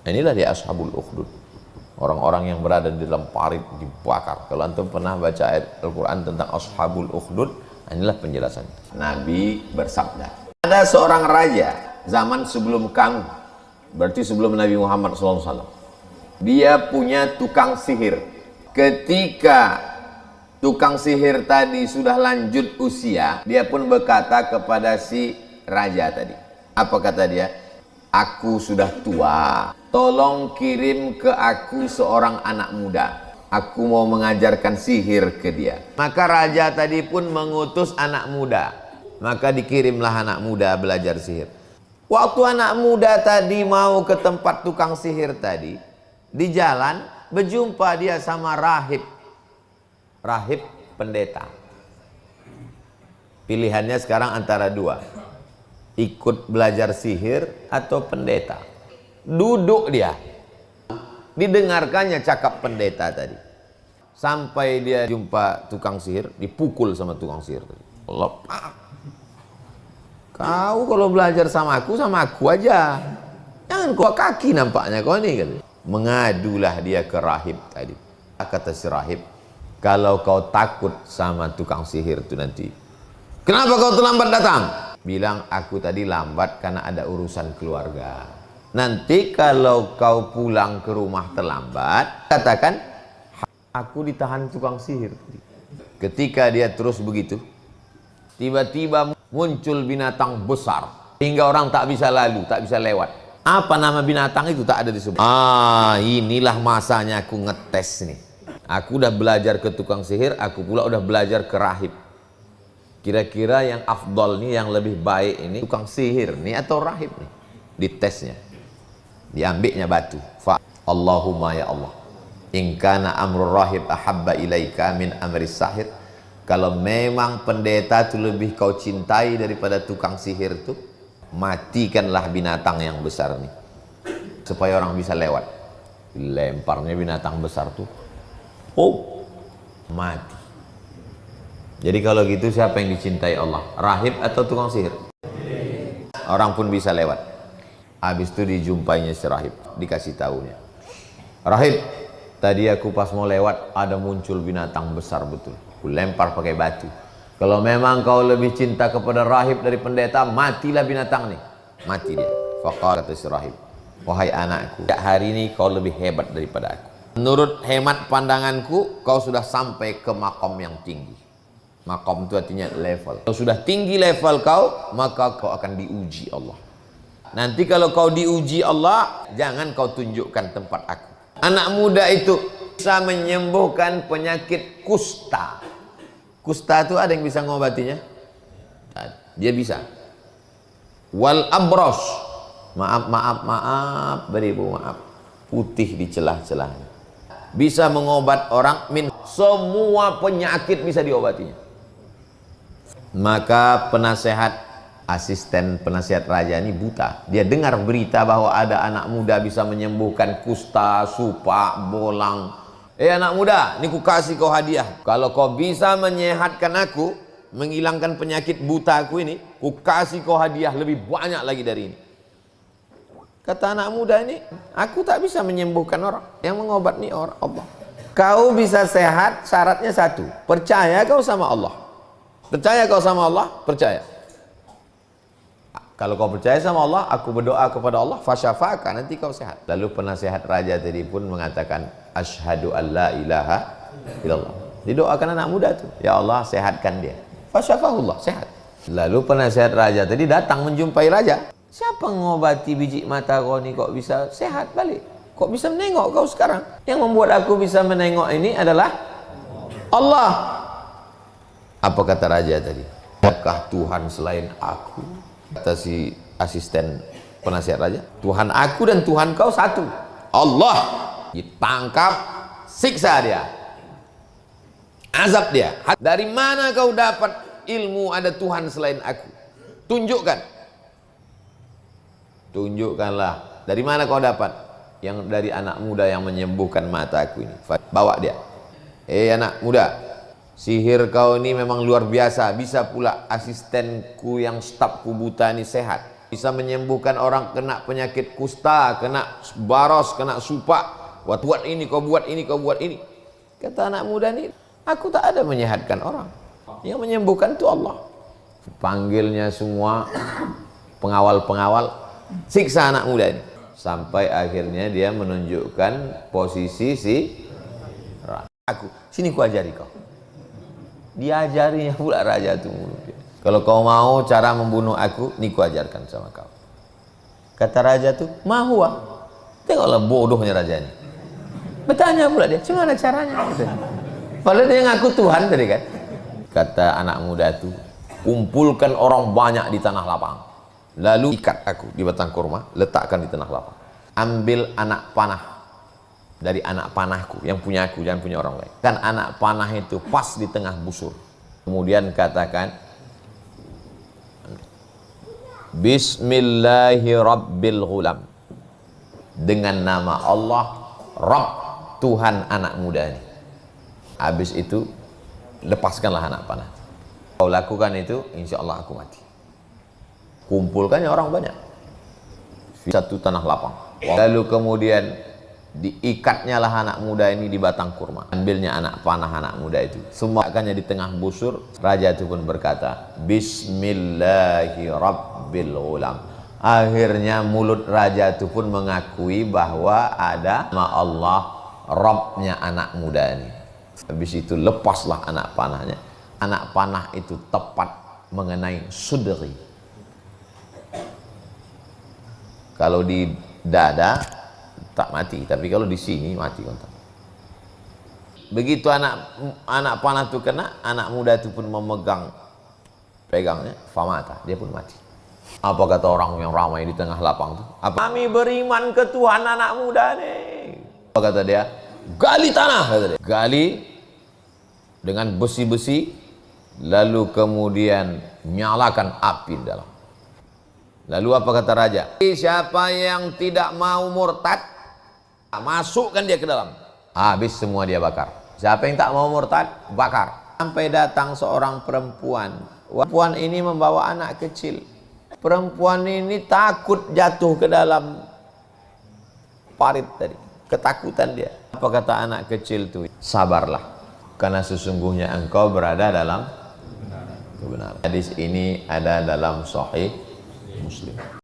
Inilah dia ashabul ukhdud. Orang-orang yang berada di dalam parit dibakar. Kalau antum pernah baca ayat Al-Quran tentang ashabul ukhdud, inilah penjelasan. Nabi bersabda, ada seorang raja zaman sebelum kamu, berarti sebelum Nabi Muhammad SAW. Dia punya tukang sihir. Ketika tukang sihir tadi sudah lanjut usia, dia pun berkata kepada si raja tadi. Apa kata dia? Aku sudah tua, tolong kirim ke aku seorang anak muda. Aku mau mengajarkan sihir ke dia. Maka raja tadi pun mengutus anak muda. Maka dikirimlah anak muda belajar sihir. Waktu anak muda tadi mau ke tempat tukang sihir tadi, di jalan berjumpa dia sama rahib. Rahib pendeta. Pilihannya sekarang antara dua. Ikut belajar sihir atau pendeta. Duduk dia, didengarkannya cakap pendeta tadi. Sampai dia jumpa tukang sihir, dipukul sama tukang sihir tadi. Lepak. Kau kalau belajar sama aku aja. Jangan kau kaki nampaknya kau ini kan. Mengadulah dia ke rahib tadi. Kata si rahib, kalau kau takut sama tukang sihir itu nanti, kenapa kau terlambat datang? Bilang, aku tadi lambat karena ada urusan keluarga. Nanti kalau kau pulang ke rumah terlambat, katakan, aku ditahan tukang sihir. Ketika dia terus begitu, tiba-tiba muncul binatang besar, hingga orang tak bisa lalu, tak bisa lewat. Apa nama binatang itu tak ada disebut. Inilah masanya aku ngetes nih. Aku udah belajar ke tukang sihir, aku pula udah belajar ke rahib. Kira-kira yang afdol nih, yang lebih baik ini tukang sihir nih atau rahib nih? Ditesnya, diambilnya batu. Allahumma ya Allah, in kana amrul rahib ahabba ilaika min amri sahir. Kalau memang pendeta itu lebih kau cintai daripada tukang sihir itu, matikanlah binatang yang besar nih, supaya orang bisa lewat. Lemparnya binatang besar tuh, mati. Jadi kalau gitu siapa yang dicintai Allah? Rahib atau tukang sihir? Orang pun bisa lewat. Habis itu dijumpainya si rahib, dikasih tahunya, rahib, tadi aku pas mau lewat ada muncul binatang besar betul. Aku lempar pakai batu. Kalau memang kau lebih cinta kepada rahib dari pendeta, matilah binatang nih. Mati dia. Faqala, kata si rahib, wahai anakku, hari ini kau lebih hebat daripada aku. Menurut hemat pandanganku, kau sudah sampai ke makom yang tinggi. Makom itu artinya level. Kalau sudah tinggi level kau, maka kau akan diuji Allah. Nanti kalau kau diuji Allah, jangan kau tunjukkan tempat aku. Anak muda itu bisa menyembuhkan penyakit kusta. Kusta itu ada yang bisa ngobatinya? Dia bisa. Wal abros, maaf, beribu maaf, putih di celah-celahnya. Bisa mengobat orang, semua penyakit bisa diobatinya. Maka asisten penasehat raja ini buta. Dia dengar berita bahwa ada anak muda bisa menyembuhkan kusta, supak, bolang. Anak muda, ini ku kasih kau hadiah. Kalau kau bisa menyehatkan aku, menghilangkan penyakit buta aku ini, ku kasih kau hadiah lebih banyak lagi dari ini. Kata anak muda ini, aku tak bisa menyembuhkan orang. Yang mengobat ini orang Allah. Kau bisa sehat, syaratnya satu, percaya kau sama Allah. Percaya kau sama Allah? Percaya. Kalau kau percaya sama Allah, aku berdoa kepada Allah, fasyafa'aka, nanti kau sehat. Lalu penasehat raja tadi pun mengatakan, asyhadu an la ilaha illallah. Didoakan anak muda tuh, ya Allah sehatkan dia. Fasyafa'ullah, sehat. Lalu penasehat raja tadi datang menjumpai raja. Siapa ngobati biji mata kau ini kok bisa sehat balik? Kok bisa menengok kau sekarang? Yang membuat aku bisa menengok ini adalah Allah. Apa kata raja tadi? Apakah Tuhan selain aku? Kata si asisten penasihat raja, Tuhan aku dan Tuhan kau satu, Allah. Ditangkap, siksa dia, azab dia. Dari mana kau dapat ilmu ada Tuhan selain aku? Tunjukkan. Tunjukkanlah. Dari mana kau dapat? Yang dari anak muda yang menyembuhkan mata aku ini. Bawa dia. Anak muda, sihir kau ini memang luar biasa. Bisa pula asistenku yang stafku buta ini sehat. Bisa menyembuhkan orang kena penyakit kusta, kena baros, kena supak. Buat ini, kau buat ini, kau buat ini. Kata anak muda ini, aku tak ada menyehatkan orang. Yang menyembuhkan itu Allah. Panggilnya semua pengawal-pengawal, siksa anak muda ini. Sampai akhirnya dia menunjukkan posisi si aku. Sini ku ajari kau. Diajarinya pula raja itu. Kalau kau mau cara membunuh aku, ni ku ajarkan sama kau. Kata raja tu, mahua. Tengoklah bodohnya raja ini. Bertanya pula dia, gimana caranya? Padahal dia ngaku Tuhan tadi kan. Kata anak muda tu, kumpulkan orang banyak di tanah lapang. Lalu ikat aku di batang kurma, letakkan di tanah lapang. Ambil anak panah dari anak panahku, yang punya aku, jangan punya orang lain. Kan anak panah itu pas di tengah busur. Kemudian katakan, Bismillahirrabbilghulam, dengan nama Allah Rabb, Tuhan anak muda ini. Habis itu lepaskanlah anak panah. Kau lakukan itu, insya Allah aku mati. Kumpulkannya orang banyak, satu tanah lapang. Lalu kemudian diikatnya lah anak muda ini di batang kurma. Ambilnya anak panah anak muda itu, semua akannya di tengah busur. Raja itu pun berkata, Bismillahirrabbilghulam. Akhirnya mulut raja itu pun mengakui bahwa ada nama Allah, Rabbnya anak muda ini. Habis itu lepaslah anak panahnya. Anak panah itu tepat mengenai sudri. Kalau di dada tak mati, tapi kalau di sini mati kontak. Begitu anak panah itu kena, anak muda itu pun memegang pegangnya, famata, dia pun mati. Apa kata orang yang ramai di tengah lapang itu? Apa? Kami beriman ke Tuhan anak muda nih. Apa kata dia? Gali tanah, kata dia. Gali dengan besi-besi, lalu kemudian nyalakan api di dalam. Lalu apa kata raja? Siapa yang tidak mau murtad, masukkan dia ke dalam. Habis semua dia bakar. Siapa yang tak mau murtad, bakar. Sampai datang seorang perempuan. Perempuan ini membawa anak kecil. Perempuan ini takut jatuh ke dalam parit tadi. Ketakutan dia. Apa kata anak kecil itu? Sabarlah, karena sesungguhnya engkau berada dalam kebenaran. Hadis ini ada dalam Sahih Muslim.